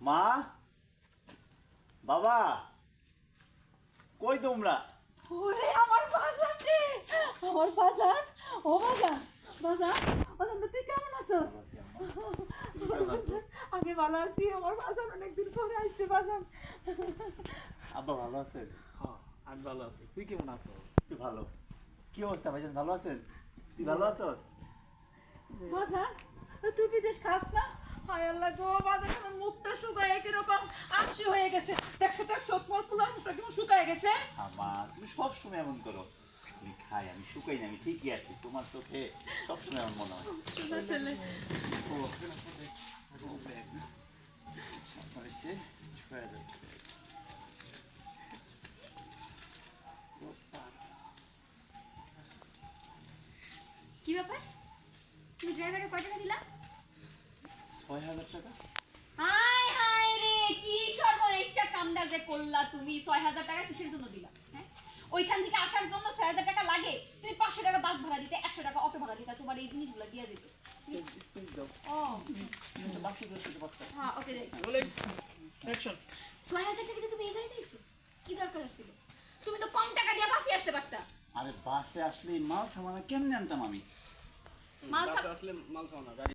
মা, বাবা, কই তোমরা? ওরে আমার বাজান রে, আমার বাজান, ও বাজান, বাজান, বাজান তুই কেমন আছিস? আমি ভালো আছি, আমার বাজান অনেকদিন পরে আসছে বাজান। আব্বা ভালো আছেন? হ্যাঁ, আমি ভালো আছি। তুই কেমন আছো? তুই ভালো? কি অবস্থা ভাইজান, ভালো আছেন? তুই ভালো আছস? বাজান তুই বিদেশ খাস না? হায় আল্লাহ গো বাজান, আমার মুখটা শুকায় কিরকম আমসি হয়ে গেছে। দেখছো দেখছো তোমার পোলার মুখটা কেমন শুকায় গেছে। আমার তুমি সবসময় এমন করো। আমি খাই, আমি শুকাই না, আমি ঠিকই আছি। তোমার চোখে সবসময় এমন মনে হয়। না ছেলে ও, ও ব্যাগ না। আচ্ছা, আপনার এসে ৬,০০০ টাকা। ও বাবা। কি ব্যাপার? তুমি ড্রাইভারে কয় টাকা দিলা? ৬,০০০ টাকা? হায় হায় রে, কি সর্বনেশটা কামটা যে করলা তুমি। ৬,০০০ টাকা কিসের জন্য দিলা? হ্যাঁ, ওইখান থেকে আসার জন্য ৬,০০০ টাকা লাগে। তুমি ৫০০ টাকা বাস ভাড়া দিতে, ১০০ টাকা অটো ভাড়া দিতে, তোমার এই জিনিসগুলো দিয়ে যেত। ও তুমি তো বাসে করে যেতে পারতে। হ্যাঁ, ওকে দেখ। Rolling action. ৬,০০০ টাকা দিয়ে তুমি এই গাড়ি দিয়েছো? কি দরকার ছিল? তুমি তো কম টাকা দিয়ে বাসে আসতে পারতা। আরে বাসে আসলে মাল সামানা কেমনে আনতাম আমি? মাল বাসে আসলে মাল সামানা গাড়ি